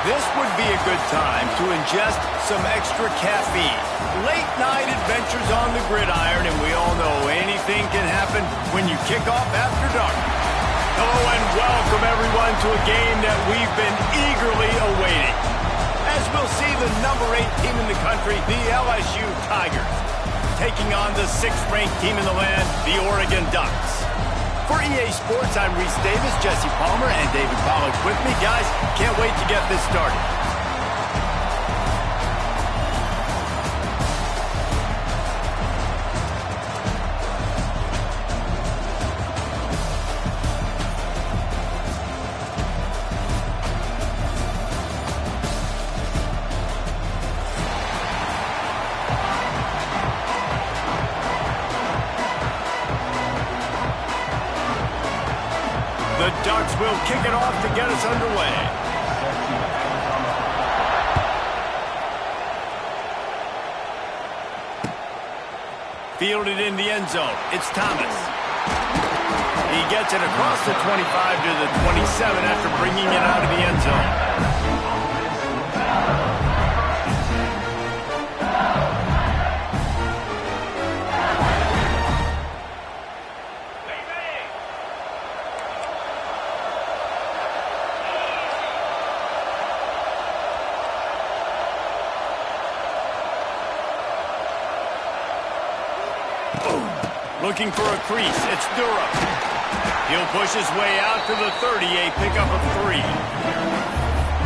This would be a good time to ingest some extra caffeine. Late night adventures on the gridiron, and we all know anything can happen when you kick off after dark. Hello and welcome everyone to a game that we've been eagerly awaiting. As we'll see the number 8 team in the country, the LSU Tigers, taking on the 6th-ranked team in the land, the Oregon Ducks. For EA Sports, I'm Reese Davis, Jesse Palmer, and David Pollack with me. Guys, can't wait to get this started. The Ducks will kick it off to get us underway. Fielded in the end zone. It's Thomas. He gets it across the 25 to the 27 after bringing it out of the end zone. Looking for a crease, it's Durham. He'll push his way out to the 38, pickup of 3.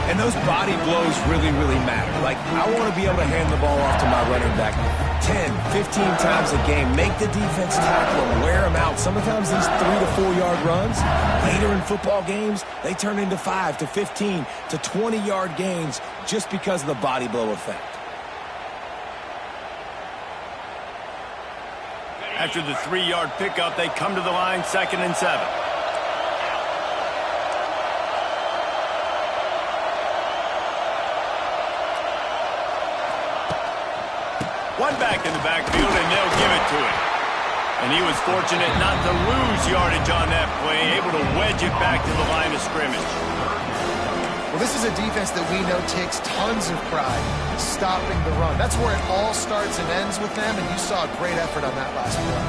And those body blows really matter. Like, I want to be able to hand the ball off to my running back 10, 15 times a game. Make the defense tackle him, wear him out. Sometimes these 3 to 4 yard runs, later in football games, they turn into 5 to 15 to 20 yard gains just because of the body blow effect. After the 3-yard pickup, they come to the line, 2nd and 7. One back in the backfield, and they'll give it to him. And he was fortunate not to lose yardage on that play, able to wedge it back to the line of scrimmage. Well, this is a defense that we know takes tons of pride stopping the run. That's where it all starts and ends with them, and you saw a great effort on that last play.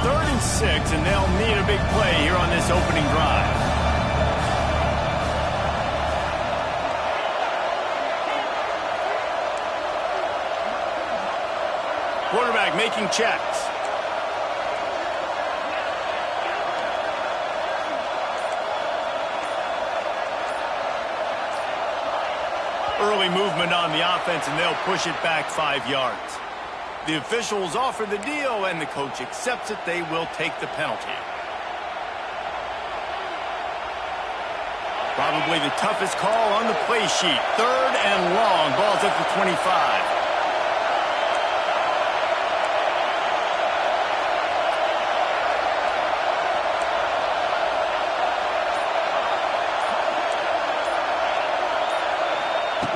3rd and 6, and they'll need a big play here on this opening drive. Quarterback making checks. Early movement on the offense, and they'll push it back 5 yards. The officials offer the deal, and the coach accepts it. They will take the penalty. Probably the toughest call on the play sheet. 3rd and long. Ball's at the 25.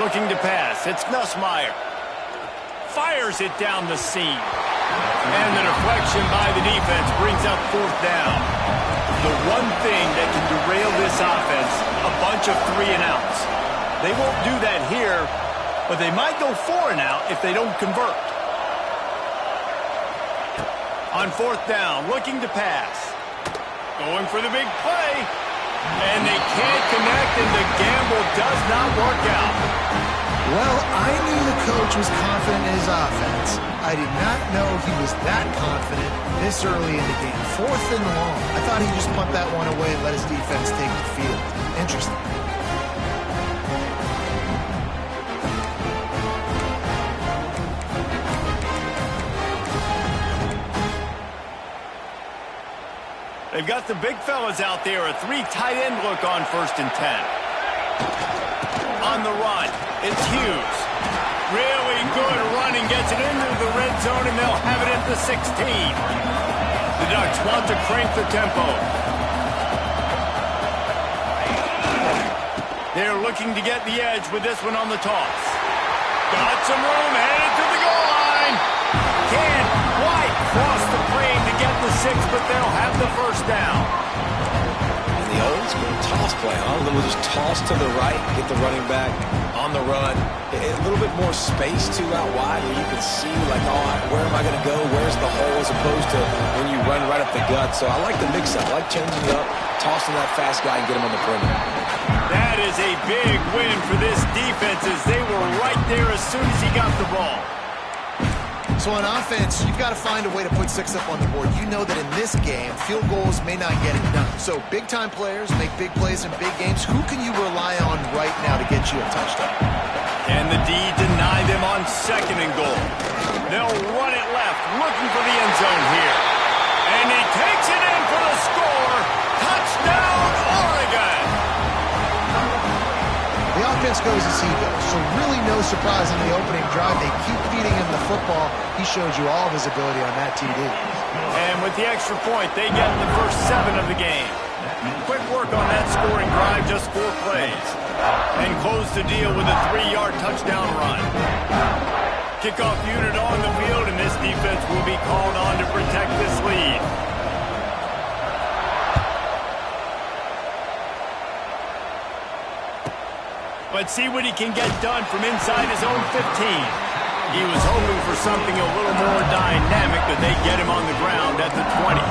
Looking to pass. It's Nussmeier. Fires it down the seam. And the deflection by the defense brings up 4th down. The one thing that can derail this offense, a bunch of 3 and outs. They won't do that here, but they might go 4 and out if they don't convert. On 4th down, looking to pass. Going for the big play. And they can't connect, and the gamble does not work out. Well, I knew the coach was confident in his offense. I did not know he was that confident this early in the game. 4th and long. I thought he'd just punt that one away and let his defense take the field. Interesting. They've got the big fellas out there. A 3 tight end look on 1st and 10. On the run, it's Hughes. Really good running, gets it into the red zone, and they'll have it at the 16. The Ducks want to crank the tempo. They're looking to get the edge with this one on the toss. Got some room, headed to the goal line. Can't quite cross the plane to get the 6, but they'll have the 1st down. the old school toss play, huh? We'll just toss to the right, get the running back on the run. A little bit more space, too, out wide where you can see, like, oh, where am I going to go? Where's the hole? As opposed to when you run right up the gut. So I like the mix-up. I like changing it up, tossing that fast guy and get him on the perimeter. That is a big win for this defense as they were right there as soon as he got the ball. So on offense, you've got to find a way to put 6 up on the board. You know that in this game, field goals may not get it done. So big-time players make big plays in big games. Who can you rely on right now to get you a touchdown? Can the D deny them on 2nd and goal? They'll run it left, looking for the end zone here. And he takes it in for the score. Touchdown, Oregon! The offense goes as he goes, so really no surprise in the opening drive. They keep feeding him the football. He showed you all of his ability on that TD. And with the extra point, they get the first 7 of the game. Quick work on that scoring drive, just 4 plays. And close the deal with a 3-yard touchdown run. Kickoff unit on the field, and this defense will be called on to protect this lead. But see what he can get done from inside his own 15. He was hoping for something a little more dynamic, but they get him on the ground at the 20.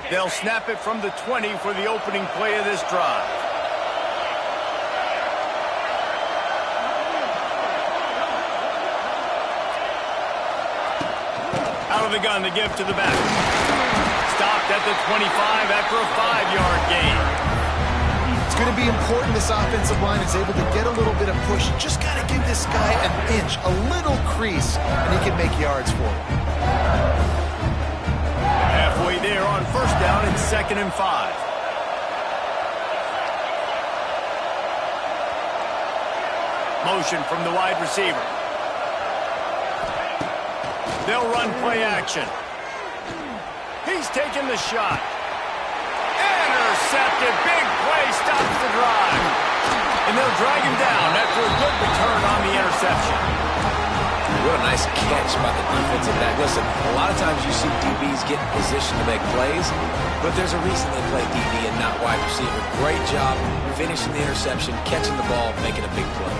They'll snap it from the 20 for the opening play of this drive. Out of the gun to give to the back. Stopped at the 25 after a 5-yard gain. It's going to be important this offensive line is able to get a little bit of push. Just got to give this guy an inch, a little crease, and he can make yards for it. Halfway there on 1st down and 2nd and 5. Motion from the wide receiver. They'll run play action. He's taking the shot. Intercepted. Big play stops the drive. And they'll drag him down after a good return on the interception. What a nice catch by the defensive back. Listen, a lot of times you see DBs get in position to make plays, but there's a reason they play DB and not wide receiver. Great job finishing the interception, catching the ball, making a big play.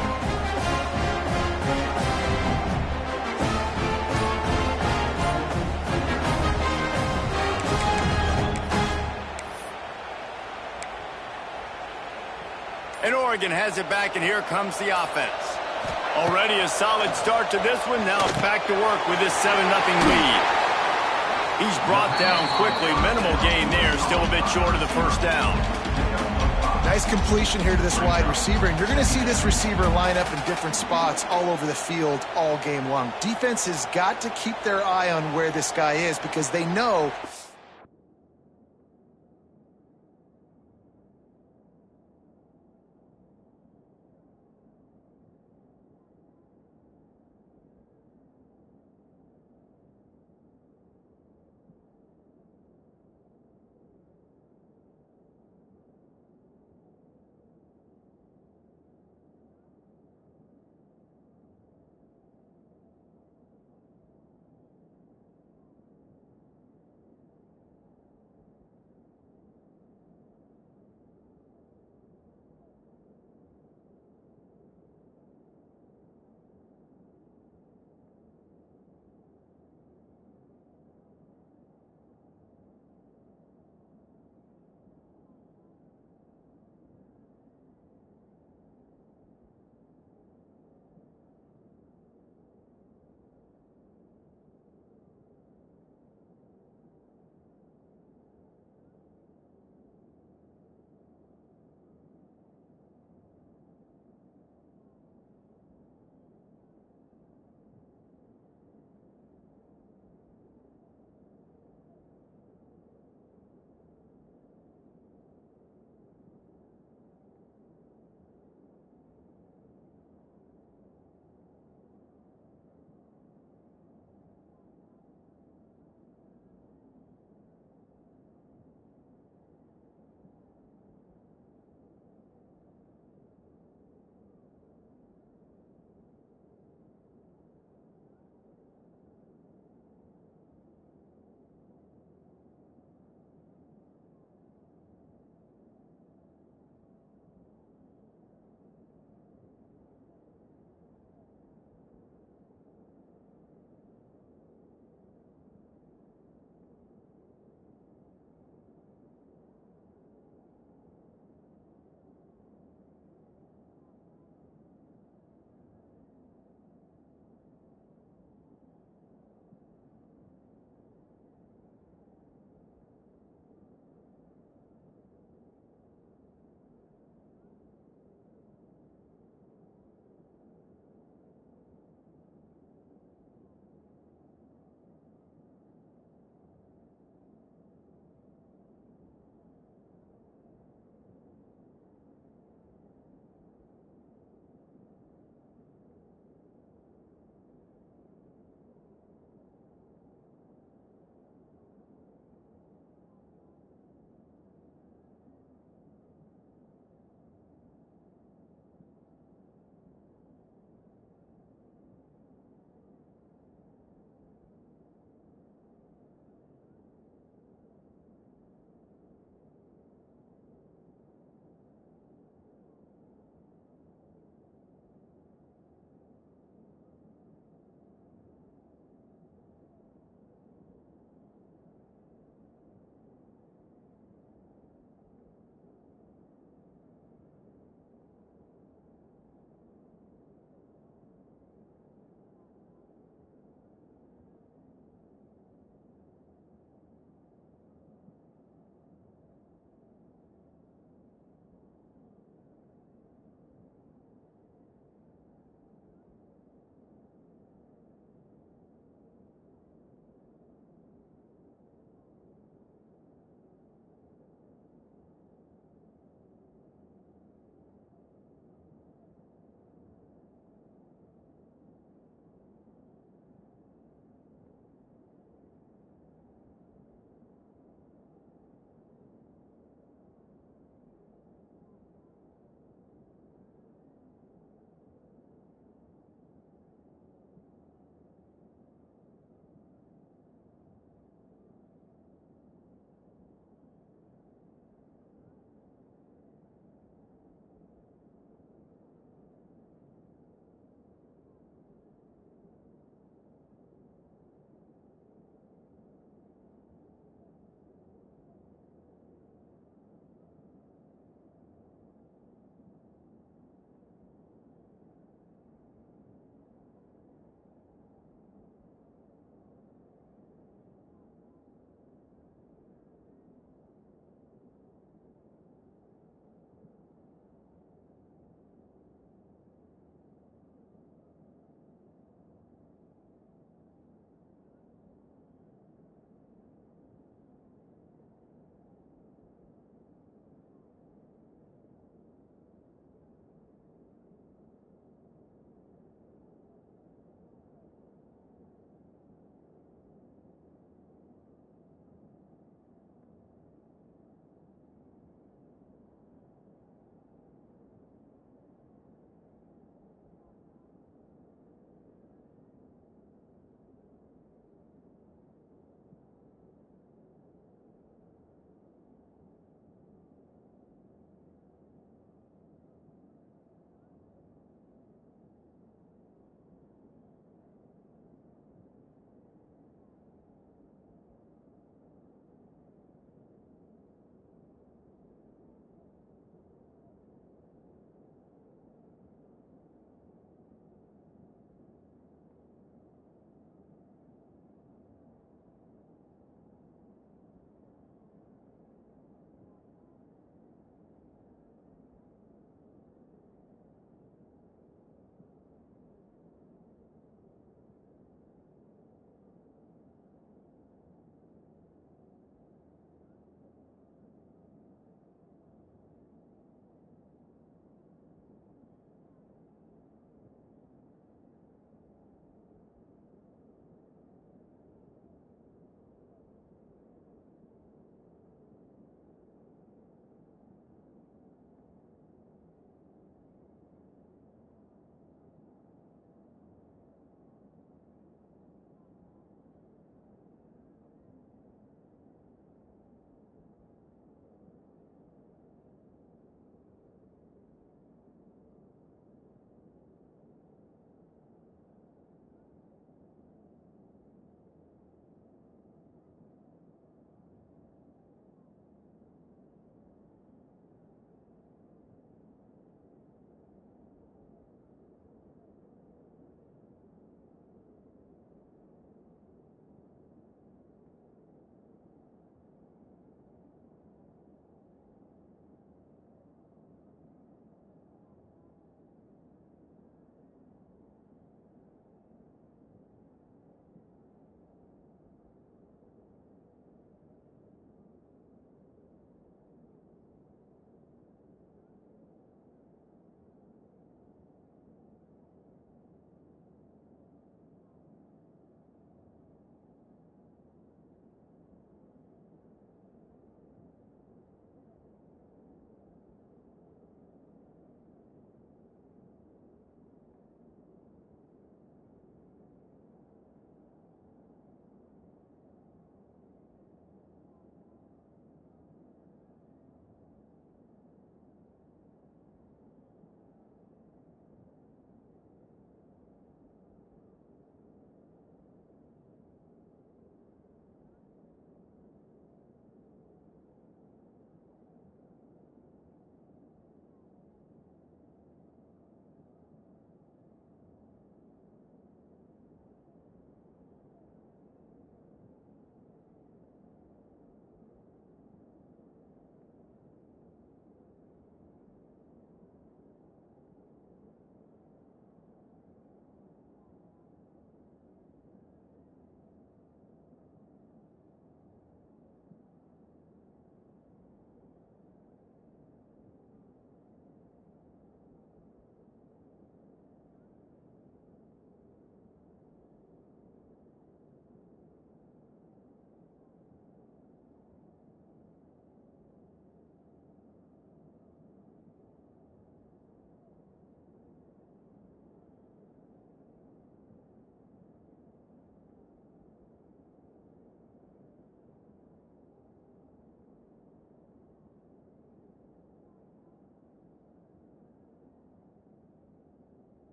And Oregon has it back, and here comes the offense. Already a solid start to this one. Now back to work with this 7-0 lead. He's brought down quickly. Minimal gain there. Still a bit short of the 1st down. Nice completion here to this wide receiver, and you're going to see this receiver line up in different spots all over the field all game long. Defense has got to keep their eye on where this guy is because they know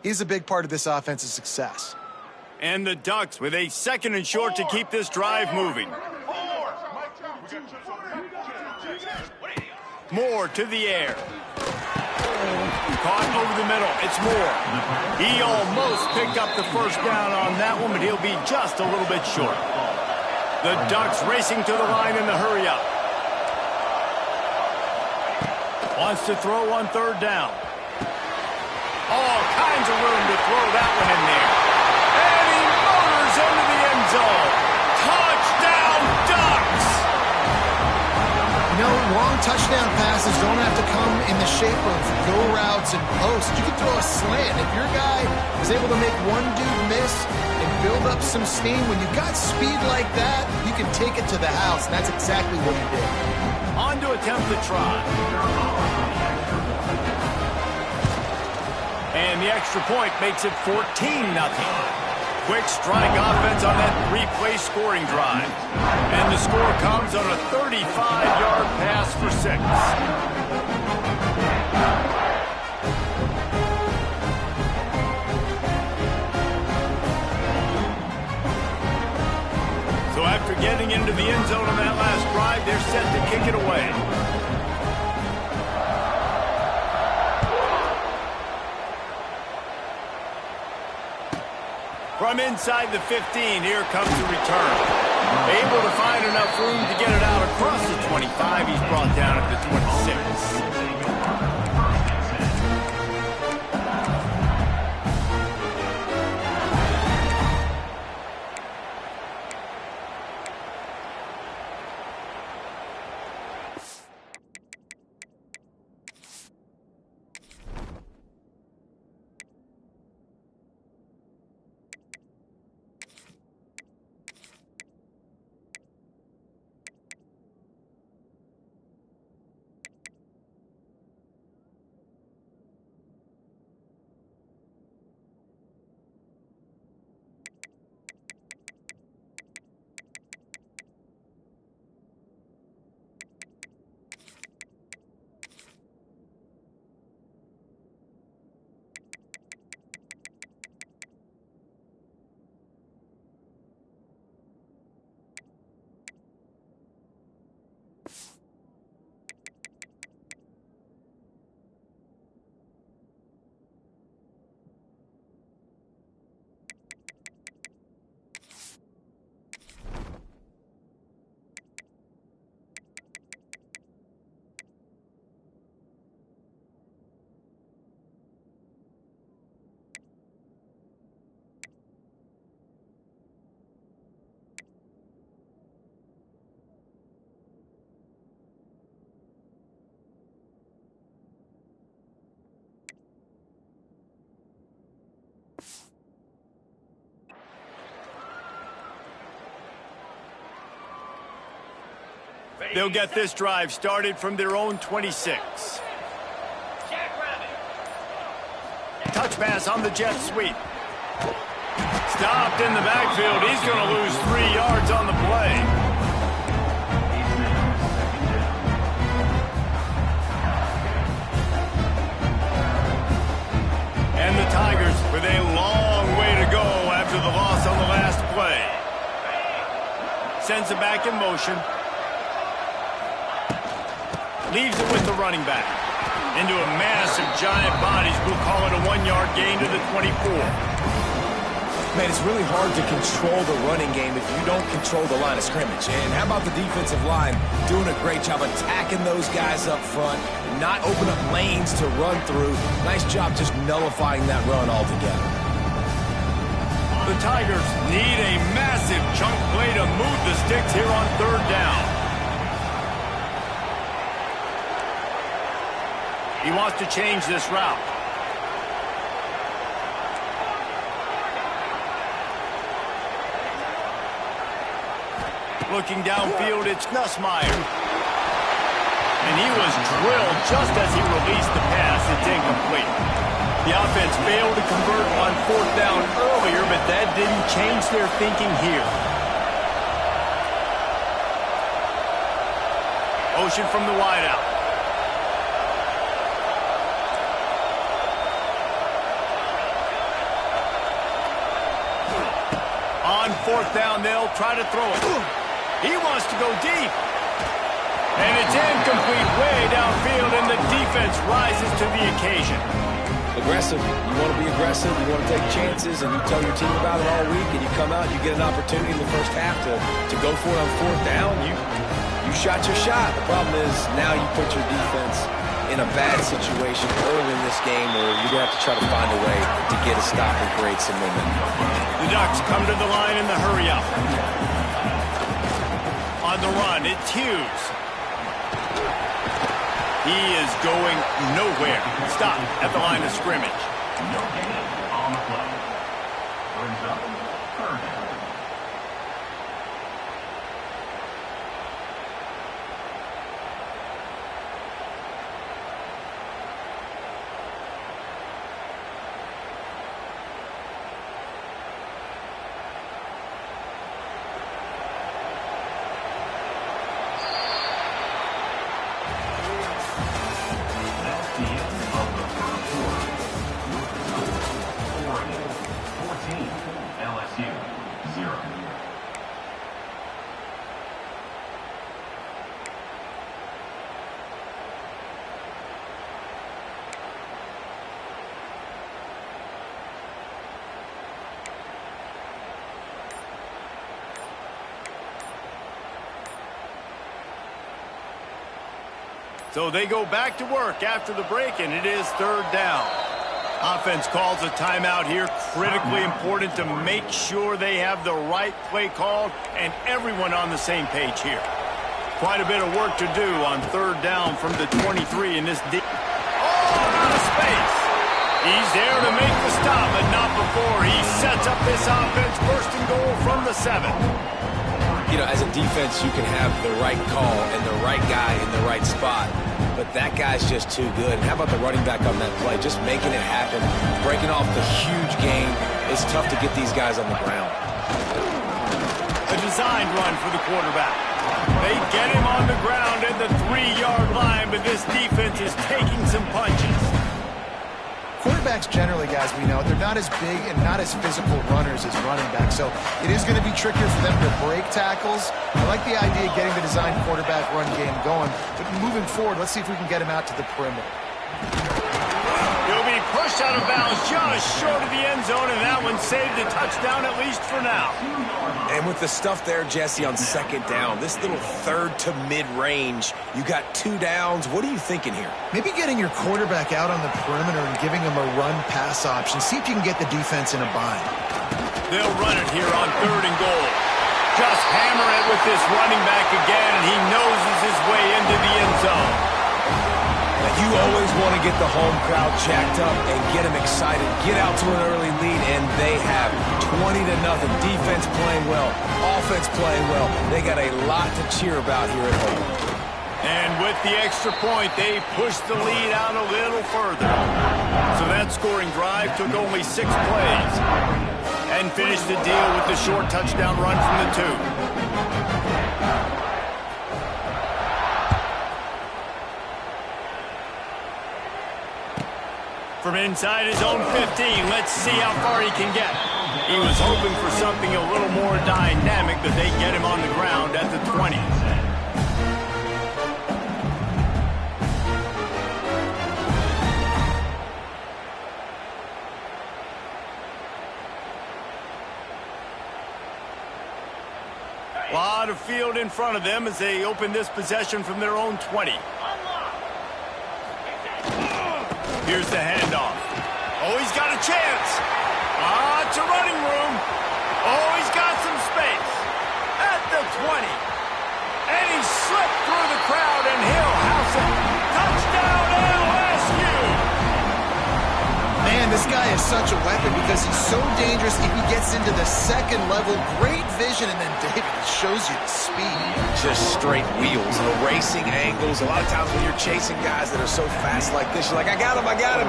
He's a big part of this offense's success. And the Ducks with a 2nd and short to keep this drive moving. Moore to the air. Caught over the middle. It's Moore. He almost picked up the first down on that one, but he'll be just a little bit short. The Ducks racing to the line in the hurry-up. Wants to throw on 3rd down. All kinds of room to throw that one in there. And he motors into the end zone. Touchdown, Ducks! You know, long touchdown passes don't have to come in the shape of go routes and posts. You can throw a slant. If your guy is able to make one dude miss and build up some steam, when you've got speed like that, you can take it to the house, and that's exactly what he did. On to attempt the try. And the extra point makes it 14-0. Quick strike offense on that 3-play scoring drive. And the score comes on a 35-yard pass for 6. So after getting into the end zone on that last drive, they're set to kick it away. From inside the 15, here comes the return. Able to find enough room to get it out across the 25. He's brought down at the 26. They'll get this drive started from their own 26. Touch pass on the jet sweep. Stopped in the backfield. He's going to lose 3 yards on the play. And the Tigers with a long way to go after the loss on the last play. Sends it back in motion. Leaves it with the running back. Into a massive giant bodies. We'll call it a 1-yard gain to the 24. Man, it's really hard to control the running game if you don't control the line of scrimmage. And how about the defensive line doing a great job attacking those guys up front, not open up lanes to run through. Nice job just nullifying that run altogether. The Tigers need a massive chunk play to move the sticks here on 3rd down. He wants to change this route. Looking downfield, it's Nussmeier. And he was drilled just as he released the pass. It's incomplete. The offense failed to convert on 4th down earlier, but that didn't change their thinking here. Motion from the wideout. 4th down, they'll try to throw it. He wants to go deep. And it's incomplete way downfield, and the defense rises to the occasion. Aggressive. You want to be aggressive. You want to take chances, and you tell your team about it all week, and you come out, you get an opportunity in the first half to go for it on 4th down. You shot your shot. The problem is now you put your defense in a bad situation early in this game where you're going to have to try to find a way to get a stop and create some momentum. The Ducks come to the line in the hurry-up. On the run, it's Hughes. He is going nowhere. Stop at the line of scrimmage. No gain on the play. Brings up 3rd down. So they go back to work after the break, and it is 3rd down. Offense calls a timeout here. Critically important to make sure they have the right play called and everyone on the same page here. Quite a bit of work to do on 3rd down from the 23 in this deep. Oh, out of space. He's there to make the stop, but not before he sets up this offense. 1st and goal from the 7. You know, as a defense, you can have the right call and the right guy in the right spot, but that guy's just too good. And how about the running back on that play? Just making it happen, breaking off the huge game. It's tough to get these guys on the ground. A designed run for the quarterback. They get him on the ground at the 3-yard line, but this defense is taking some punches. Quarterbacks generally, guys, we know, they're not as big and not as physical runners as running backs, so it is going to be trickier for them to break tackles. I like the idea of getting the designed quarterback run game going, but moving forward, let's see if we can get him out to the perimeter. He'll be pushed out of bounds just short of the end zone, and that one saved a touchdown at least for now. And with the stuff there, Jesse, on 2nd down, this little 3rd to mid-range, you got 2 downs. What are you thinking here? Maybe getting your quarterback out on the perimeter and giving him a run-pass option. See if you can get the defense in a bind. They'll run it here on 3rd and goal. Just hammer it with this running back again, and he noses his way into the end zone. You always want to get the home crowd jacked up and get them excited. Get out to an early lead, and they have 20-0. Defense playing well, offense playing well. They got a lot to cheer about here at home. And with the extra point, they pushed the lead out a little further. So that scoring drive took only 6 plays and finished the deal with the short touchdown run from the 2. From inside his own 15, let's see how far he can get. He was hoping for something a little more dynamic, but they get him on the ground at the 20. A lot of field in front of them as they open this possession from their own 20. Here's the handoff. Oh, he's got a chance. It's a running room. Oh, he's got some space. At the 20. And he slipped through the crowd, and he'll house it. Touchdown, LSU! Man, this guy is such a weapon because he's so dangerous if he gets into the 2nd level. Great vision, and then David shows you the speed. Just straight wheels, erasing angles. A lot of times when you're chasing guys that are so fast like this, you're like, I got him, I got him.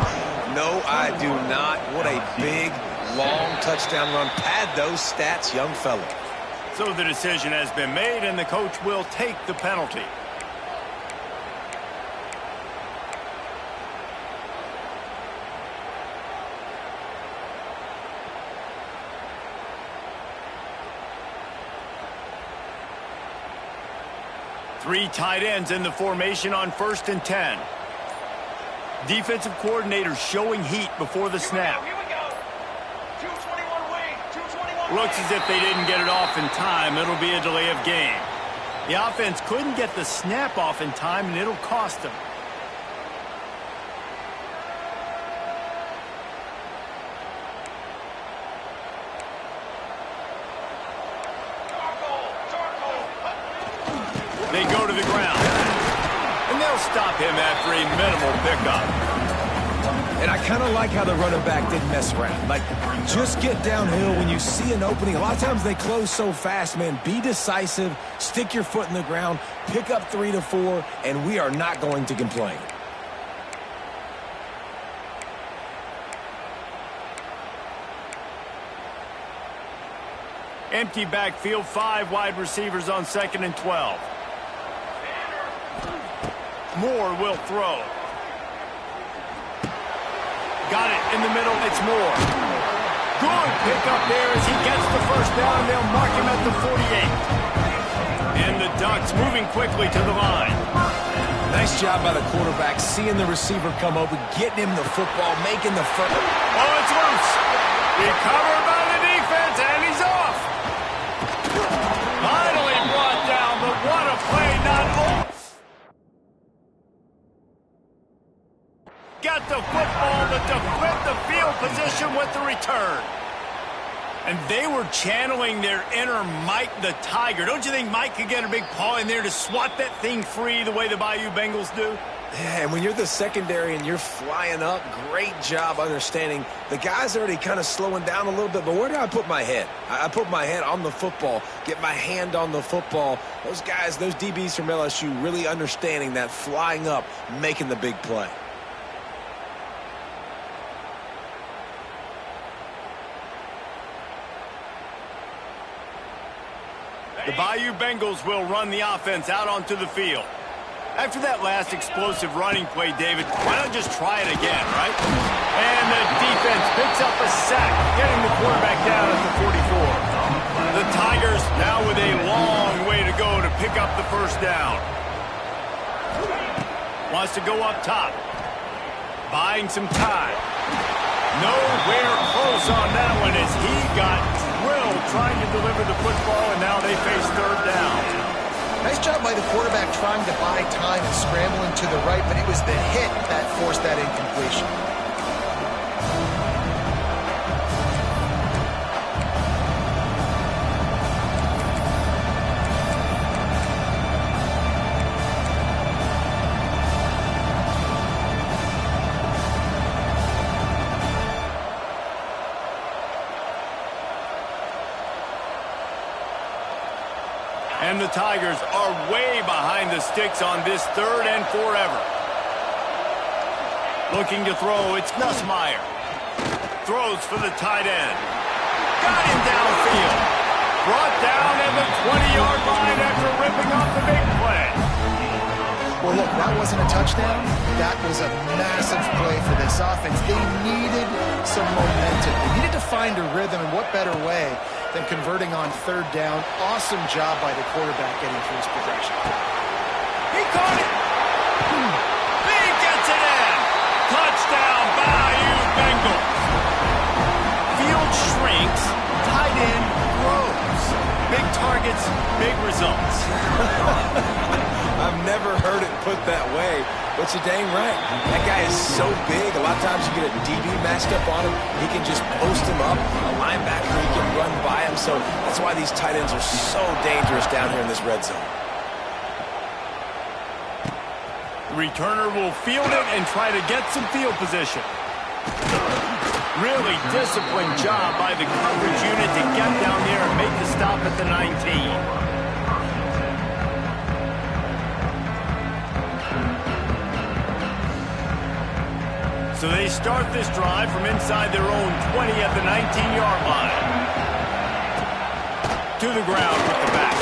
No, I do not. What a big, long touchdown run. Pad those stats, young fella. So the decision has been made, and the coach will take the penalty. Three tight ends in the formation on 1st and 10. Defensive coordinator showing heat before the snap. Here we go. 221 wing. 221 Looks as if they didn't get it off in time. It'll be a delay of game. The offense couldn't get the snap off in time, and it'll cost them. They go to the ground. And they'll stop him after a minimal pickup. And I kind of like how the running back didn't mess around. Like, just get downhill when you see an opening. A lot of times they close so fast, man. Be decisive, stick your foot in the ground, pick up 3 to 4, and we are not going to complain. Empty backfield, 5 wide receivers on 2nd and 12. Moore will throw. Got it in the middle. It's Moore. Good pickup there as he gets the first down. They'll mark him at the 48. And the Ducks moving quickly to the line. Nice job by the quarterback, seeing the receiver come over, getting him the football, making the first. Oh, it's loose. Recovered by the defense, and he's off. Finally brought down, but what a play, not over. Got the football, but to flip the field position with the return. And they were channeling their inner Mike the Tiger. Don't you think Mike could get a big paw in there to swat that thing free the way the Bayou Bengals do? Yeah, and when you're the secondary and you're flying up, great job understanding. The guy's already kind of slowing down a little bit, but where do I put my head? I put my head on the football, get my hand on the football. Those guys, those DBs from LSU really understanding that flying up, making the big play. The Bayou Bengals will run the offense out onto the field. After that last explosive running play, David, why not just try it again, right? And the defense picks up a sack, getting the quarterback down at the 44. The Tigers now with a long way to go to pick up the first down. Wants to go up top. Buying some time. Nowhere close on that one as he got drilled trying to deliver the football, and now they face 3rd down. Nice job by the quarterback trying to buy time and scrambling to the right, but it was the hit that forced that incompletion. And the Tigers are way behind the sticks on this 3rd and forever. Looking to throw, it's Nussmeier. Throws for the tight end. Got him downfield. Brought down at the 20-yard line after ripping off the big play. Well, look, that wasn't a touchdown. That was a massive play for this offense. They needed some momentum. They needed to find a rhythm, and what better way than converting on 3rd down. Awesome job by the quarterback getting through his progression. He caught it. He gets it in. Touchdown, Bayou Bengals. Field shrinks, tight end grows. Big targets, big results. I've never heard it put that way, but you're dang right. That guy is so big. A lot of times you get a DB matched up on him. He can just post him up. A linebacker, he can run by him. So that's why these tight ends are so dangerous down here in this red zone. The returner will field it and try to get some field position. Really disciplined job by the coverage unit to get down there and make the stop at the 19. So they start this drive from inside their own 20 at the 19-yard line. To the ground with the back.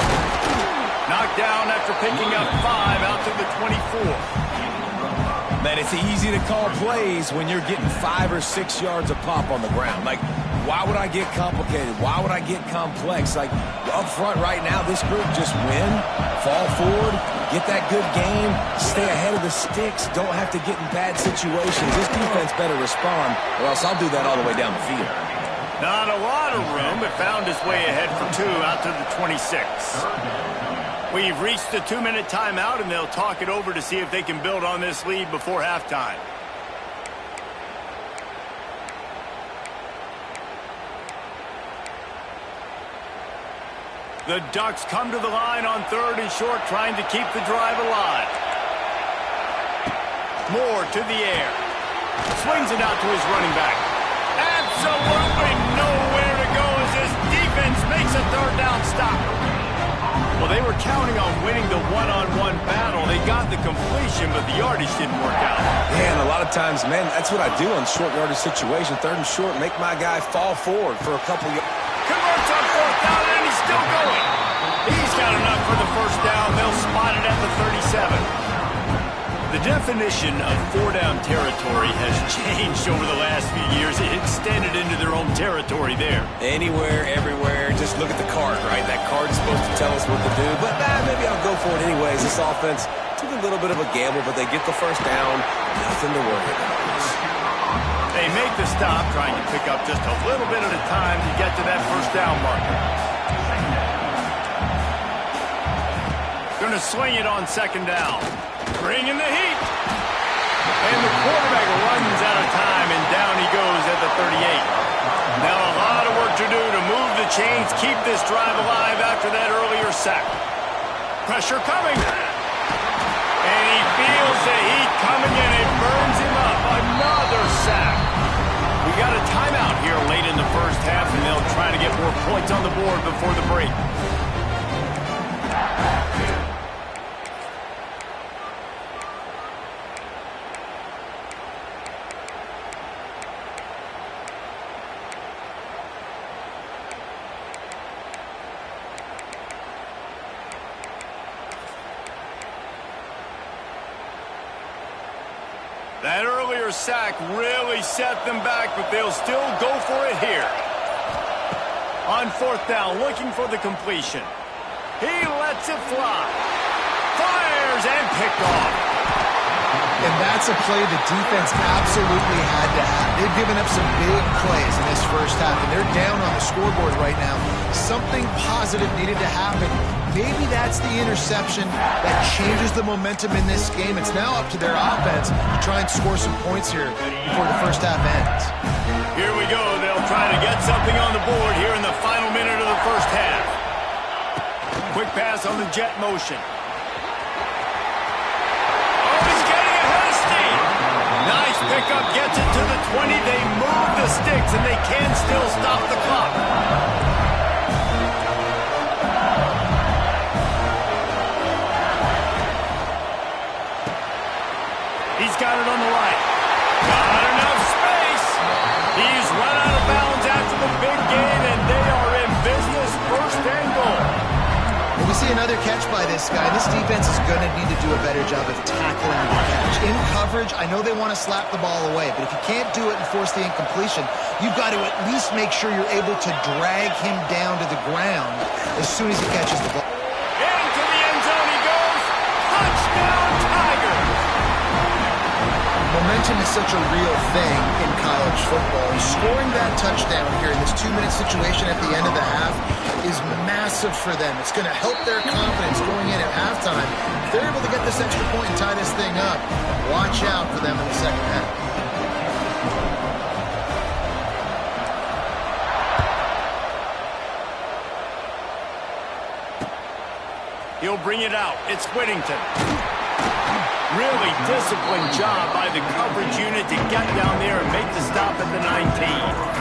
Knocked down after picking up 5 out to the 24. Man, it's easy to call plays when you're getting 5 or 6 yards a pop on the ground. Like, why would I get complicated? Why would I get complex? Like, up front right now, this group just win, fall forward, Get that good game, stay ahead of the sticks, don't have to get in bad situations. This defense better respond, or else I'll do that all the way down the field. Not a lot of room, but found his way ahead for 2 out to the 26. We've reached the 2-minute timeout, and they'll talk it over to see if they can build on this lead before halftime. The Ducks come to the line on 3rd and short, trying to keep the drive alive. Moore to the air. Swings it out to his running back. Absolutely nowhere to go as this defense makes a 3rd down stop. Well, they were counting on winning the one-on-one battle. They got the completion, but the yardage didn't work out. Yeah, and a lot of times, man, that's what I do on short yardage situation. 3rd and short, make my guy fall forward for a couple yards. Converts on 4th down, and he's still going. He's got enough for the 1st down. They'll spot it at the 37. The definition of 4-down territory has changed over the last few years. It extended into their own territory there. Anywhere, everywhere, just look at the card, right? That card's supposed to tell us what to do, but maybe I'll go for it anyways. This offense took a little bit of a gamble, but they get the 1st down. Nothing to worry about. They make the stop, trying to pick up just a little bit at a time to get to that 1st down marker. Going to swing it on 2nd down. Bringing the heat. And the quarterback runs out of time, and down he goes at the 38. Now a lot of work to do to move the chains, keep this drive alive after that earlier sack. Pressure coming. And he feels the heat coming, and it burns him up. Another sack. We got a timeout here late in the 1st half, and they'll try to get more points on the board before the break. That earlier sack really set them back, but they'll still go for it here. On 4th down, looking for the completion. He lets it fly. Fires and picked off. And that's a play the defense absolutely had to have. They've given up some big plays in this 1st half, and they're down on the scoreboard right now. Something positive needed to happen. Maybe that's the interception that changes the momentum in this game. It's now up to their offense to try and score some points here before the 1st half ends. Here we go. They'll try to get something on the board here in the final minute of the 1st half. Quick pass on the jet motion. Oh, he's getting ahead of steam. Nice pickup, gets it to the 20. They move the sticks, and they can still stop the clock. He's got it on the right. Not enough space. He's run out of bounds after the big gain, and they are in business. 1st and goal. When we see another catch by this guy, this defense is going to need to do a better job of tackling the catch. In coverage, I know they want to slap the ball away, but if you can't do it and force the incompletion, you've got to at least make sure you're able to drag him down to the ground as soon as he catches the ball. Into the end zone he goes. Touchdown, Tigers. Momentum is such a real thing in college football. And scoring that touchdown here in this 2-minute situation at the end of the half is massive for them. It's going to help their confidence going in at halftime. If they're able to get this extra point and tie this thing up, watch out for them in the 2nd half. He'll bring it out. It's Whittington. Really disciplined job by the coverage unit to get down there and make the stop at the 19.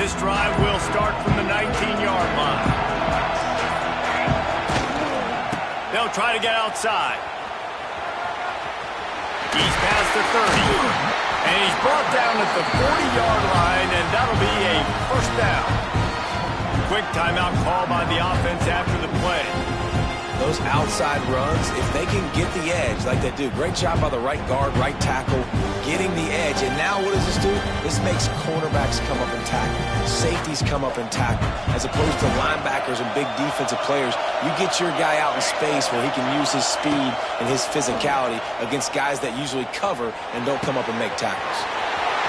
This drive will start from the 19-yard line. They'll try to get outside. He's past the 30. And he's brought down at the 40-yard line, and that'll be a 1st down. Quick timeout call by the offense after the play. those outside runs, if they can get the edge like they do, great job by the right guard, right tackle, getting the edge. And now what does this do? This makes cornerbacks come up and tackle. Safeties come up and tackle. As opposed to linebackers and big defensive players, you get your guy out in space where he can use his speed and his physicality against guys that usually cover and don't come up and make tackles.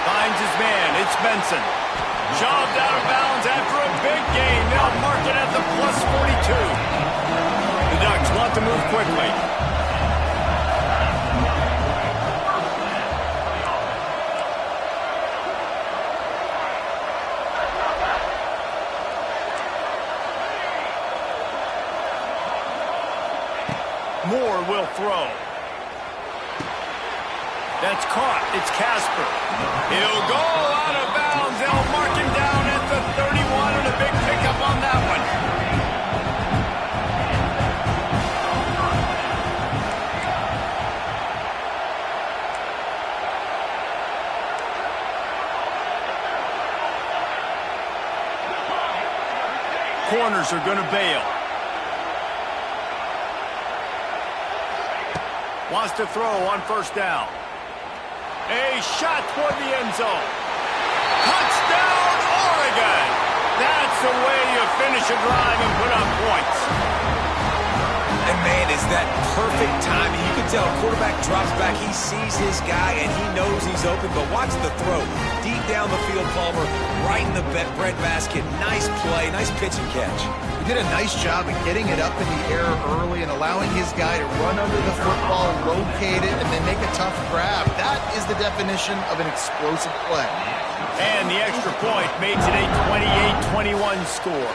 Finds his man. It's Benson. Shoved out of bounds after a big gain. They'll mark it at the plus 42. The Ducks want to move quickly. Moore will throw. That's caught. It's Casper. He'll go out of bounds. They'll mark him down at the 31, and a big pickup on that one. Corners are going to bail. Wants to throw on first down. A shot toward the end zone. Touchdown, Oregon! That's the way you finish a drive and put up points. And, man, is that perfect timing. You can tell quarterback drops back. He sees his guy, and he knows he's open. But watch the throw. Deep down the field, Palmer, right in the bread basket. Nice play, nice pitch and catch. He did a nice job of getting it up in the air early and allowing his guy to run under the football, locate it, and then make a tough grab. That is the definition of an explosive play. And the extra point makes it a 28-21 score.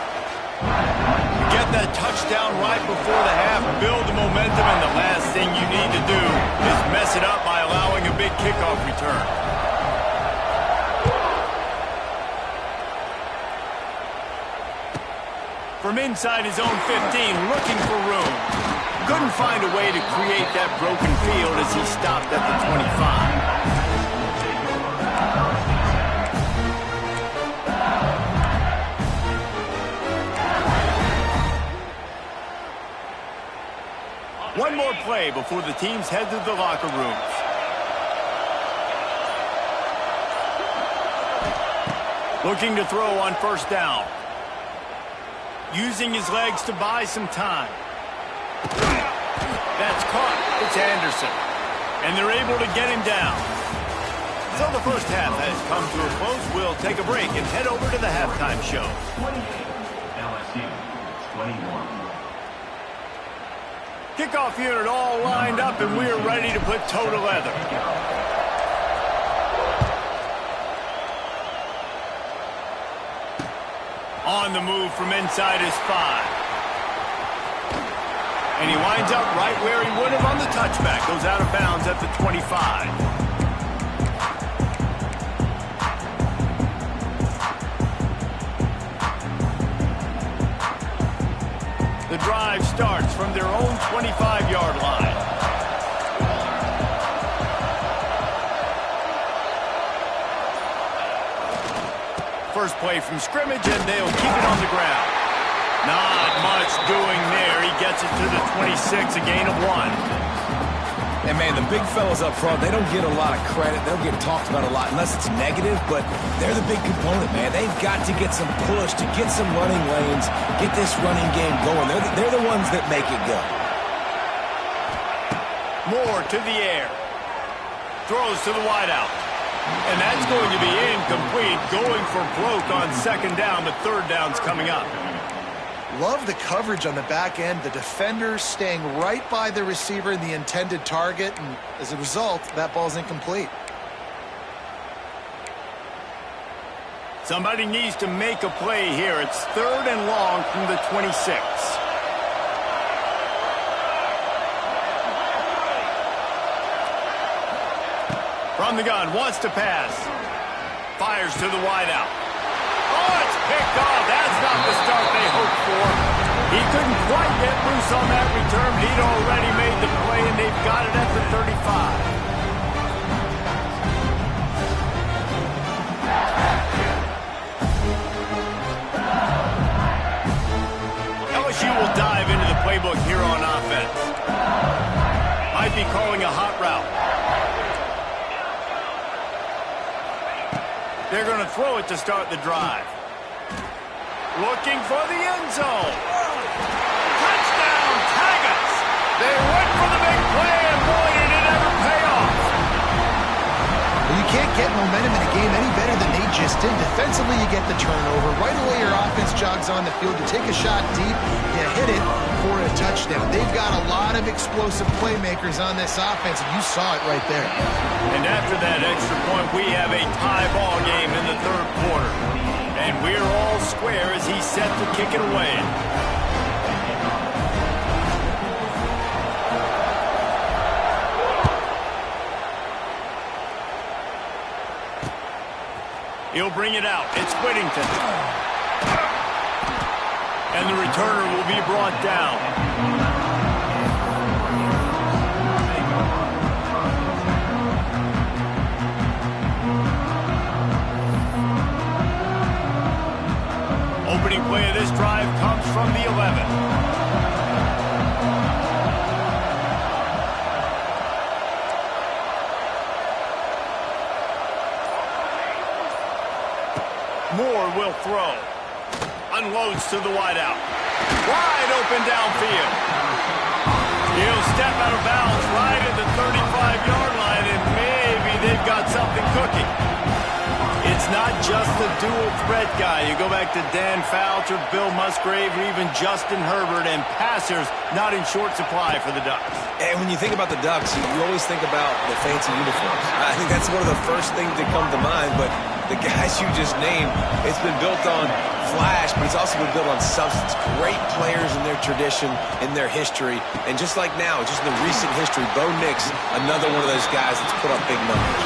Get that touchdown right before the half, build the momentum, and the last thing you need to do is mess it up by allowing a big kickoff return. From inside his own 15, looking for room. Couldn't find a way to create that broken field as he stopped at the 25. One more play before the teams head to the locker rooms. Looking to throw on first down. Using his legs to buy some time. That's caught. It's Anderson. And they're able to get him down. So the first half has come to a close. We'll take a break and head over to the halftime show. 28, LSU, 21. Kickoff unit all lined up, and we're ready to put toe to leather. On the move from inside his 5. And he winds up right where he would have on the touchback. Goes out of bounds at the 25. The drive starts from their own 25-yard line. First play from scrimmage, and they'll keep it on the ground. Not much doing there. He gets it to the 26, a gain of 1. And, man, the big fellas up front, they don't get a lot of credit. They'll get talked about a lot unless it's negative, but they're the big component, man. They've got to get some push, to get some running lanes, get this running game going. They're the ones that make it go. Moore to the air. Throws to the wideout. And that's going to be incomplete. Going for broke on second down, but third down's coming up. Love the coverage on the back end. The defenders staying right by the receiver and the intended target. And as a result, that ball's incomplete. Somebody needs to make a play here. It's third and long from the 26. From the gun, wants to pass. Fires to the wideout. Oh, it's picked off. That's not the start they hoped for. He couldn't quite get loose on that return. He'd already made the play, and they've got it at the 35. LSU will dive into the playbook here on calling a hot route. They're going to throw it to start the drive. Looking for the end zone. Touchdown, Tigers! They went for the big play, and boy, did it ever pay off. Well, you can't get momentum in a game any better than they just did. Defensively, you get the turnover. Right away, your offense jogs on the field. You take a shot deep, you hit it for a touchdown. They've got a lot of explosive playmakers on this offense, and you saw it right there. And after that extra point, we have a tie ball game in the third quarter. And we're all square as he's set to kick it away. He'll bring it out. It's Whittington. And the returner will be brought down. Opening play of this drive comes from the 11. Moore will throw. Unloads to the wideout. Wide open downfield. He'll step out of bounds right at the 35-yard line, and maybe they've got something cooking. It's not just the dual threat guy. You go back to Dan Fouts or Bill Musgrave or even Justin Herbert, and passers not in short supply for the Ducks. And when you think about the Ducks, you always think about the fancy uniforms. I think that's one of the first things that come to mind, but the guys you just named, it's been built on flash, but it's also been built on substance. Great players in their tradition, in their history, and just like now, just in the recent history, Bo Nix, another one of those guys that's put up big numbers.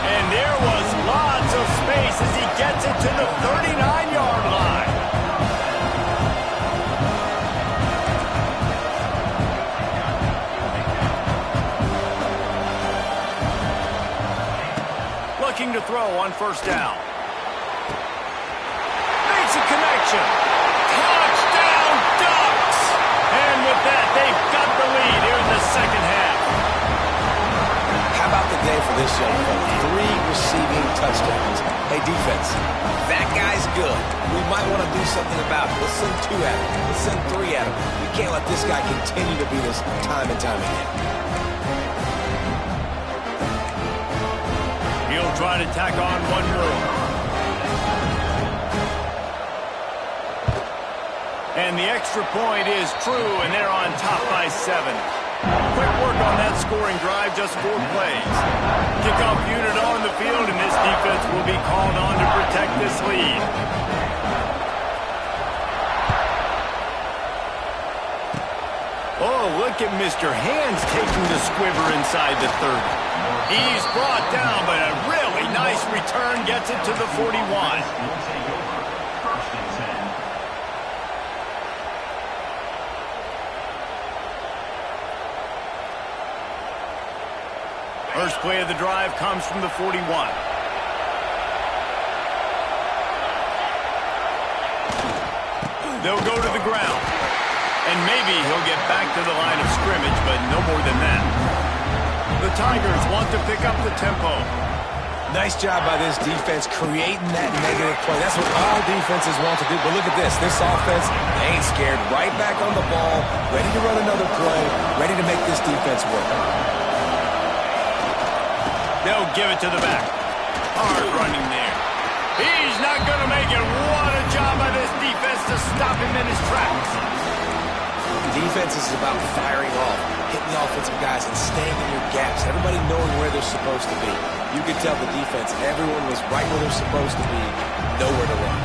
And there was lots of space as he gets it to the 39-yard line. Looking to throw on first down. Makes a connection. Touchdown, Ducks! And with that, they've got the lead here in the second half. How about the day for this young fella? 3 receiving touchdowns. Hey, defense, that guy's good. We might want to do something about it. Let's send 2 at him. Let's send 3 at him. We can't let this guy continue to beat us time and time again. He'll try to tack on one more. And the extra point is true, and they're on top by 7. Quick work on that scoring drive, just 4 plays. Kickoff unit on the field, and this defense will be called on to protect this lead. Oh, look at Mr. Hands taking the squiver inside the 30. He's brought down, but a really nice return gets it to the 41. First play of the drive comes from the 41. They'll go to the ground. And maybe he'll get back to the line of scrimmage, but no more than that. The Tigers want to pick up the tempo. Nice job by this defense creating that negative play. That's what all defenses want to do. But look at this. This offense, they ain't scared. Right back on the ball, ready to run another play, ready to make this defense work. They'll give it to the back. Hard running there. He's not going to make it. What a job by this defense to stop him in his tracks. Defense is about firing off, hitting the offensive guys, and staying in your gaps. Everybody knowing where they're supposed to be. You could tell the defense, everyone was right where they're supposed to be, nowhere to run.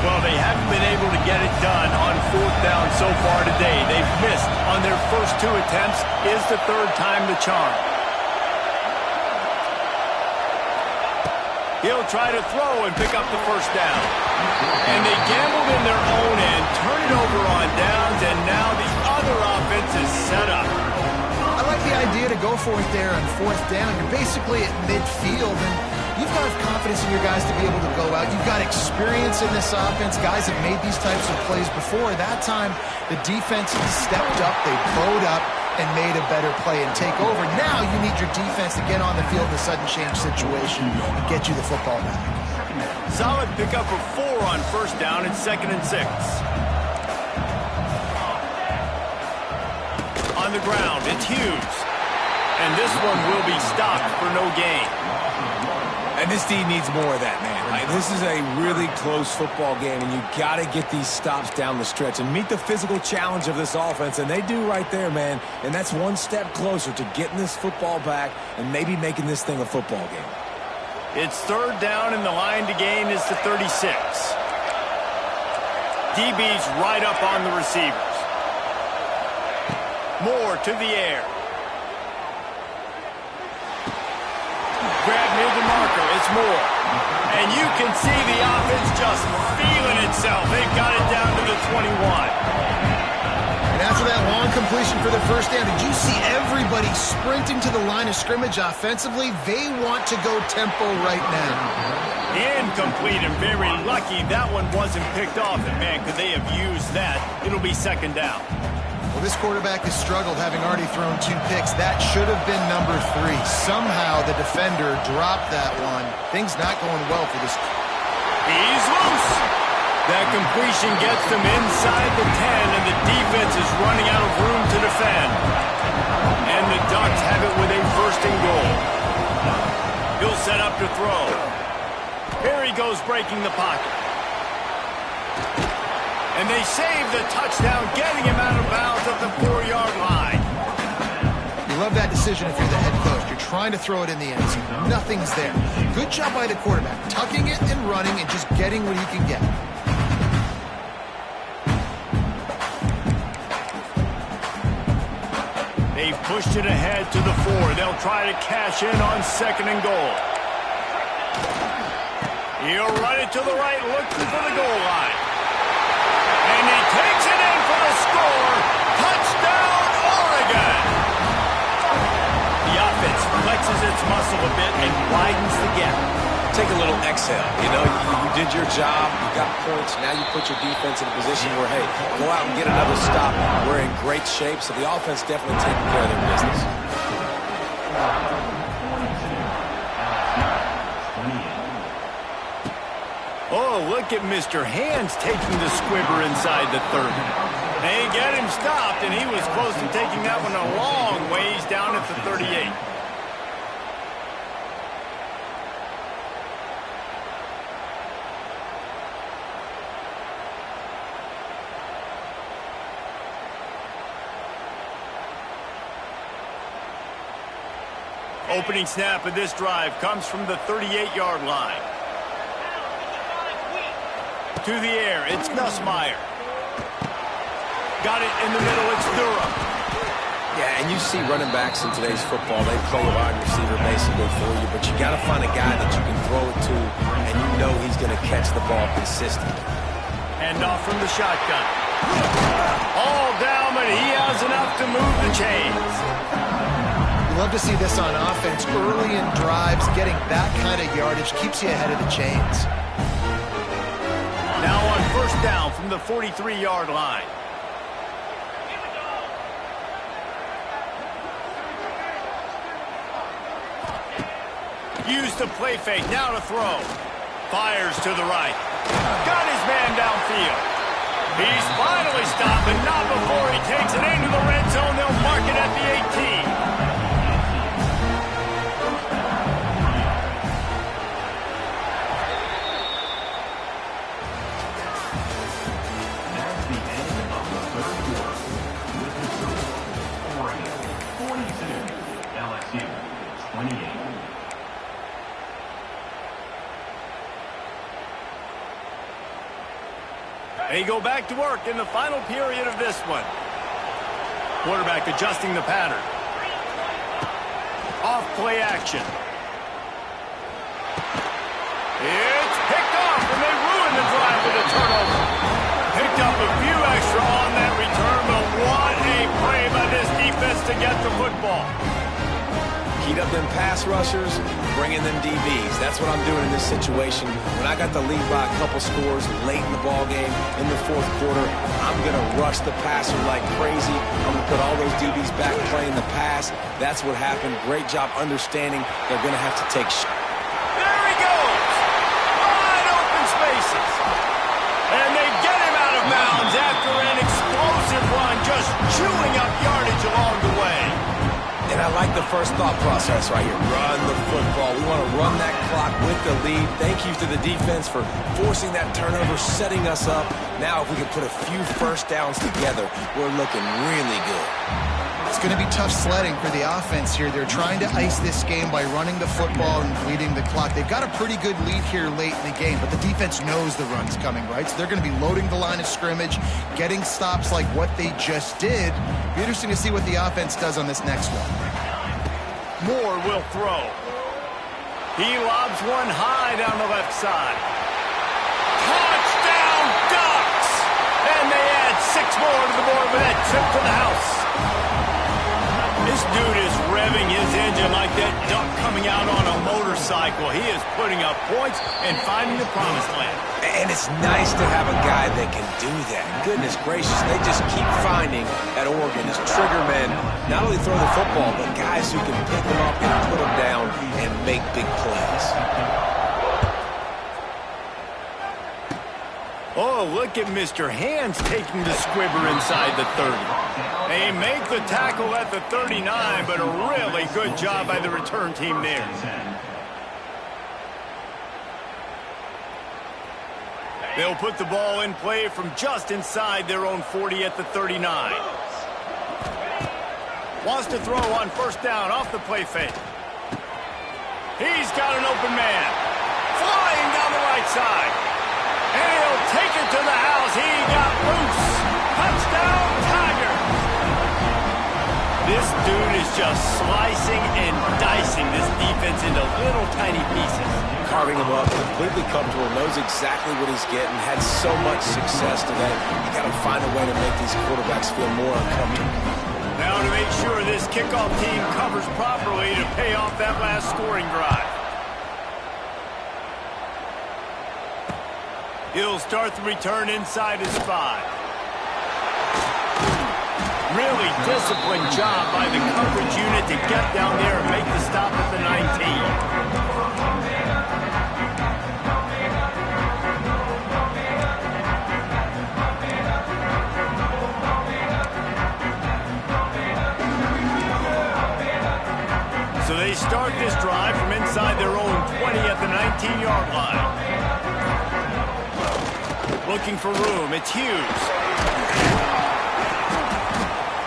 Well, they haven't been able to get it done on 4th down so far today. They've missed on their first 2 attempts. Is the 3rd time the charm. He'll try to throw and pick up the first down. And they gambled in their own end, turn it over on downs, and now the other offense is set up. I like the idea to go for it there on 4th down. You're basically at midfield, and you've got confidence in your guys to be able to go out. You've got experience in this offense. Guys have made these types of plays before. That time, the defense stepped up. They bowed up. and made a better play and take over. Now you need your defense to get on the field in a sudden change situation and get you the football back. Solid pickup of 4 on first down and 2nd and 6. On the ground, it's Hughes. And this one will be stopped for no gain. And this D needs more of that, man. This is a really close football game, and you got to get these stops down the stretch and meet the physical challenge of this offense, and they do right there, man. And that's one step closer to getting this football back and maybe making this thing a football game. It's 3rd down, and the line to gain is to 36. DB's right up on the receivers. Moore to the air. Grab near the marker. It's Moore. And you can see the offense just feeling itself. They've got it down to the 21. And after that long completion for the first down, did you see everybody sprinting to the line of scrimmage offensively? They want to go tempo right now. Incomplete, and very lucky that one wasn't picked off. And, man, could they have used that? It'll be 2nd down. Well, this quarterback has struggled, having already thrown 2 picks. That should have been number 3. Somehow the defender dropped that one. Things not going well for this. He's loose. That completion gets them inside the 10, and the defense is running out of room to defend. And the Ducks have it with a 1st and goal. He'll set up to throw. Here he goes, breaking the pocket. And they save the touchdown, getting him out of bounds at the 4-yard line. You love that decision if you're the head coach. You're trying to throw it in the end zone. Nothing's there. Good job by the quarterback, tucking it and running and just getting what he can get. They've pushed it ahead to the 4. They'll try to cash in on 2nd and goal. He'll run it to the right, looking for the goal line. And he takes it in for the score. Touchdown, Oregon! The offense flexes its muscle a bit and widens the gap. Take a little exhale. You know, you did your job. You got points. Now you put your defense in a position where, hey, go out and get another stop. We're in great shape, so the offense definitely taking care of their business. Oh, look at Mr. Hands taking the squibber inside the 30. They get him stopped, and he was close to taking that one a long ways down at the 38. Opening snap of this drive comes from the 38-yard line. To the air, it's Nussmeier. Got it in the middle, it's Durham. Yeah, and you see running backs in today's football, they play a wide receiver basically for you, but you got to find a guy that you can throw it to, and you know he's going to catch the ball consistently. Hand off from the shotgun. All down, but he has enough to move the chains. You love to see this on offense. Early in drives, getting that kind of yardage keeps you ahead of the chains. Now on first down from the 43-yard line. Used to play fake, now to throw. Fires to the right. Got his man downfield. He's finally stopped, but not before he takes it into the red zone. They'll mark it at the 18. They go back to work in the final period of this one. Quarterback adjusting the pattern. Off play action. It's picked off, and they ruin the drive with a turnover. Picked up a few extra on that return, but what a play by this defense to get the football. Heat up them pass rushers, bring in them DBs. That's what I'm doing in this situation. When I got the lead by a couple scores late in the ball game, in the fourth quarter, I'm going to rush the passer like crazy. I'm going to put all those DBs back playing the pass. That's what happened. Great job understanding they're going to have to take shots. There he goes! Wide open spaces. And they get him out of bounds after an explosive run, just chewing up yardage along the way. And I like the first thought process right here. Run the football. We want to run that clock with the lead. Thank you to the defense for forcing that turnover, setting us up. Now if we can put a few first downs together, we're looking really good. It's going to be tough sledding for the offense here. They're trying to ice this game by running the football and bleeding the clock. They've got a pretty good lead here late in the game, but the defense knows the run's coming, right? So they're going to be loading the line of scrimmage, getting stops like what they just did. Be interesting to see what the offense does on this next one. Moore will throw. He lobs one high down the left side. Touchdown, Ducks! And they add 6 more to the board with that trip to the house. This dude is revving his engine like that duck coming out on a motorcycle. He is putting up points and finding the promised land. And it's nice to have a guy that can do that. Goodness gracious, they just keep finding at Oregon as trigger men, not only throw the football, but guys who can pick them up and put them down and make big plays. Oh, look at Mr. Hands taking the squibber inside the 30. They make the tackle at the 39, but a really good job by the return team there. They'll put the ball in play from just inside their own 40 at the 39. Wants to throw on first down off the play fake. He's got an open man. Flying down the right side. And he'll take it to the house. He got loose. Touchdown, Tiger. This dude is just slicing and dicing this defense into little tiny pieces. Carving him up, completely comfortable, knows exactly what he's getting, had so much success today. You got to find a way to make these quarterbacks feel more uncomfortable. Now to make sure this kickoff team covers properly to pay off that last scoring drive. He'll start the return inside his 5. Really disciplined job by the coverage unit to get down there and make the stop at the 19. So they start this drive from inside their own 20 at the 19-yard line. Looking for room, it's Hughes.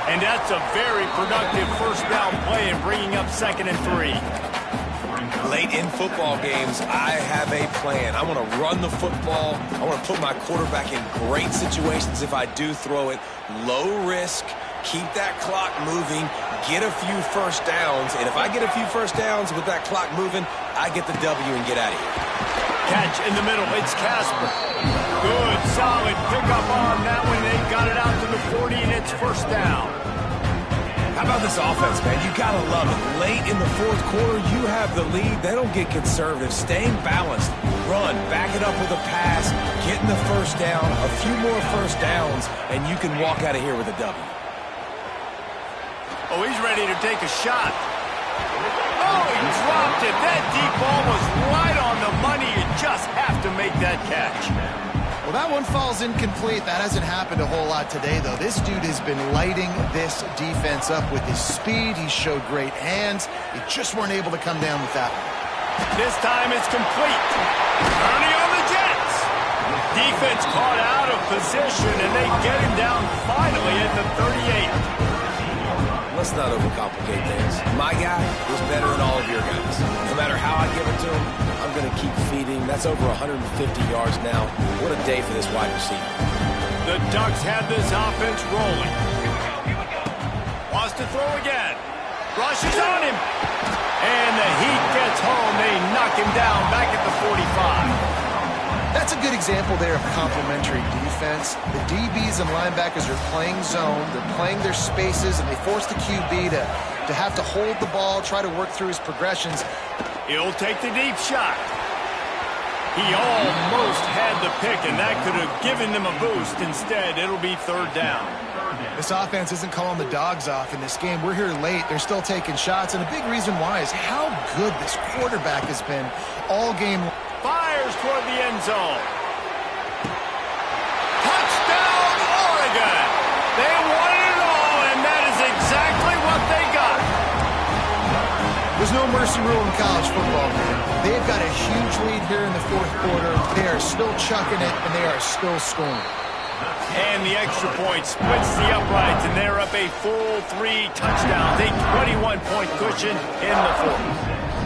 And that's a very productive first down play and bringing up 2nd and 3. Late in football games, I have a plan. I want to run the football. I want to put my quarterback in great situations if I do throw it. Low risk, keep that clock moving, get a few first downs. And if I get a few first downs with that clock moving, I get the W and get out of here. Catch in the middle, it's Casper. Good, solid pickup on that one. They got it out to the 40, and it's first down. How about this offense, man? You got to love it. Late in the fourth quarter, you have the lead. They don't get conservative. Staying balanced. Run, back it up with a pass, getting the first down, a few more first downs, and you can walk out of here with a W. Oh, he's ready to take a shot. Oh, he dropped it. That deep ball was right on the money. You just have to make that catch. Well, that one falls incomplete. That hasn't happened a whole lot today, though. This dude has been lighting this defense up with his speed. He showed great hands. They just weren't able to come down with that one. This time it's complete. Ernie on the Jets. Defense caught out of position, and they get him down finally at the 38. Let's not overcomplicate things. My guy is better than all of your guys. No matter how I give it to him, I'm going to keep feeding. That's over 150 yards now. What a day for this wide receiver. The Ducks have this offense rolling. Wants to throw again. Rushes on him. And the Heat gets home. They knock him down back at the 45. That's a good example there of complementary defense. The DBs and linebackers are playing zone. They're playing their spaces, and they force the QB to To have to hold the ball, try to work through his progressions. He'll take the deep shot. He almost had the pick, and that could have given them a boost. Instead, it'll be third down. This offense isn't calling the dogs off in this game. We're here late. They're still taking shots, and a big reason why is how good this quarterback has been all game. Fires toward the end zone. Touchdown, Oregon! They wanted it all, and that is exactly what they got. There's no mercy rule in college football, man. They've got a huge lead here in the fourth quarter. They are still chucking it, and they are still scoring. And the extra point splits the uprights, and they're up a full 3 touchdowns, a 21-point cushion in the fourth.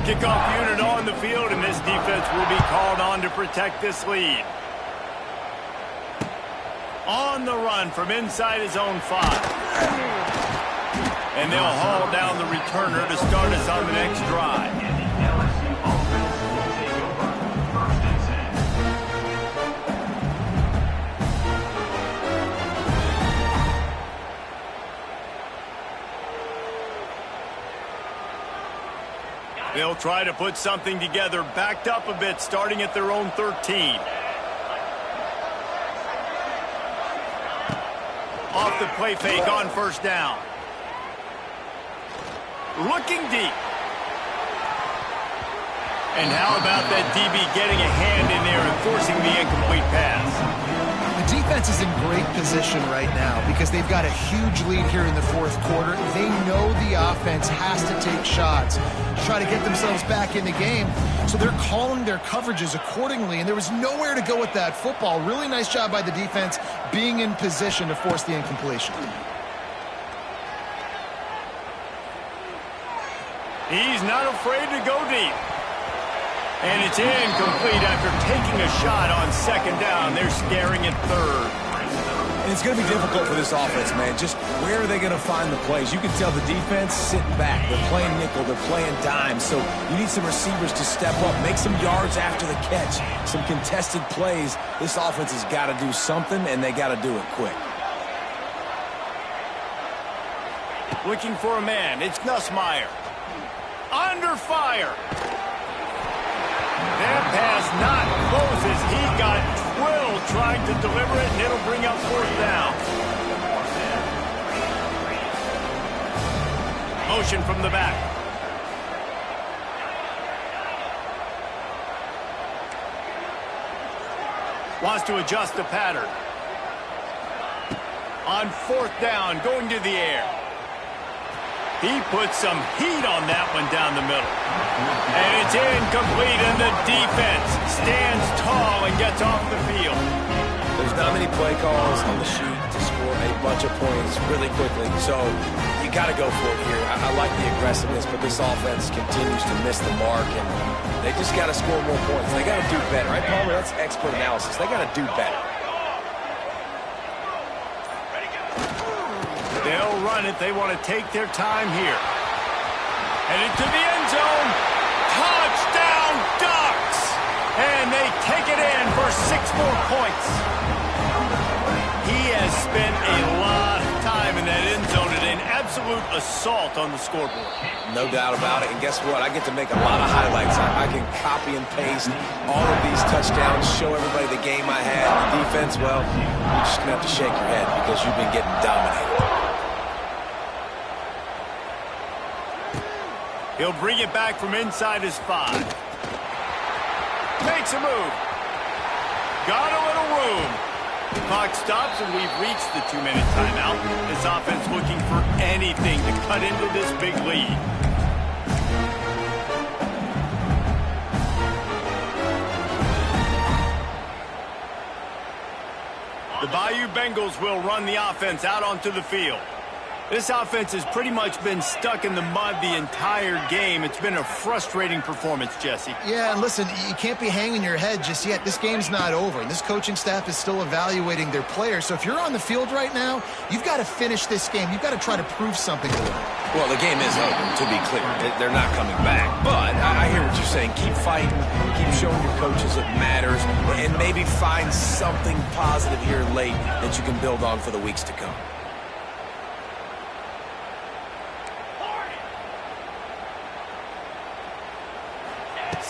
Kickoff unit on the field, and this defense will be called on to protect this lead. On the run from inside his own 5. And they'll haul down the returner to start us on the next drive. They'll try to put something together, backed up a bit, starting at their own 13. Off the play fake on first down. Looking deep. And how about that DB getting a hand in there and forcing the incomplete pass? The defense is in great position right now because they've got a huge lead here in the fourth quarter. They know the offense has to take shots to try to get themselves back in the game. So they're calling their coverages accordingly, and there was nowhere to go with that football. Really nice job by the defense being in position to force the incompletion. He's not afraid to go deep. And it's incomplete after taking a shot on second down. They're scaring at third. And it's going to be difficult for this offense, man. Just where are they going to find the plays? You can tell the defense sitting back. They're playing nickel. They're playing dime. So you need some receivers to step up, make some yards after the catch, some contested plays. This offense has got to do something, and they got to do it quick. Looking for a man. It's Nussmeier. Under fire. That pass not close as he got drilled trying to deliver it, and it'll bring up fourth down. Motion from the back. Wants to adjust the pattern. On fourth down, going to the air. He puts some heat on that one down the middle. And it's incomplete, and the defense stands tall and gets off the field. There's not many play calls on the sheet to score a bunch of points really quickly, so you got to go for it here. I like the aggressiveness, but this offense continues to miss the mark, and they just got to score more points. They got to do better, right, Palmer? That's expert analysis. They got to do better. They'll run it. They want to take their time here. And into the end zone. Touchdown, Ducks! And they take it in for 6 more points. He has spent a lot of time in that end zone and an absolute assault on the scoreboard. No doubt about it. And guess what? I get to make a lot of highlights. I can copy and paste all of these touchdowns, show everybody the game I had. The defense, well, you're just going to have to shake your head because you've been getting dominated. He'll bring it back from inside his 5. Makes a move. Got a little room. The clock stops, and we've reached the 2-minute timeout. This offense looking for anything to cut into this big lead. The Bayou Bengals will run the offense out onto the field. This offense has pretty much been stuck in the mud the entire game. It's been a frustrating performance, Jesse. Yeah, and listen, you can't be hanging your head just yet. This game's not over, and this coaching staff is still evaluating their players. So if you're on the field right now, you've got to finish this game. You've got to try to prove something to them. Well, the game is over, to be clear. They're not coming back. But I hear what you're saying. Keep fighting. Keep showing your coaches it matters. And maybe find something positive here late that you can build on for the weeks to come.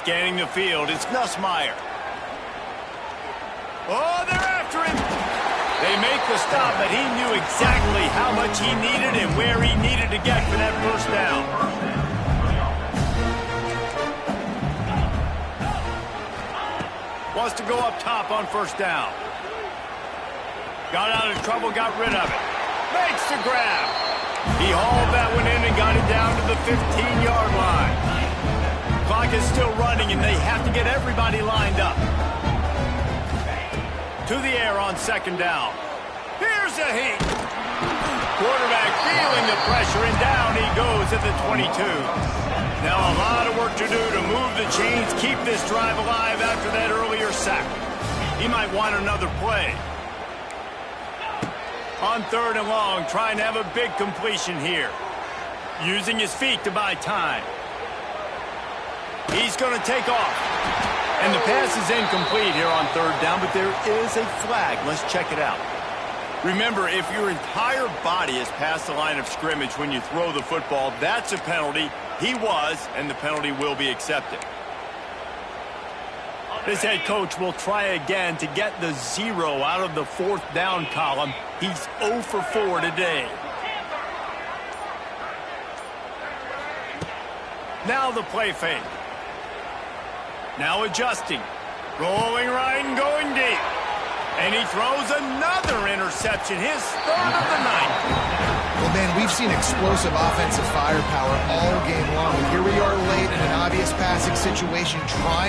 Scanning the field, it's Nussmeier. Oh, they're after him. They make the stop, but he knew exactly how much he needed and where he needed to get for that first down. Wants to go up top on first down. Got out of trouble, got rid of it. Makes the grab. He hauled that one in and got it down to the 15-yard line. Clock is still running, and they have to get everybody lined up. To the air on second down. Here's a heat. Quarterback feeling the pressure, and down he goes at the 22. Now a lot of work to do to move the chains, keep this drive alive after that earlier sack. He might want another play. On third and long, trying to have a big completion here. Using his feet to buy time. He's going to take off. And the pass is incomplete here on third down, but there is a flag. Let's check it out. Remember, if your entire body is past the line of scrimmage when you throw the football, that's a penalty. He was, and the penalty will be accepted. This head coach will try again to get the 0 out of the fourth down column. He's 0 for 4 today. Now the play fake. Now adjusting. Rolling right and going deep. And he throws another interception, his third of the night. Well, man, we've seen explosive offensive firepower all game long. And here we are late in an obvious passing situation trying to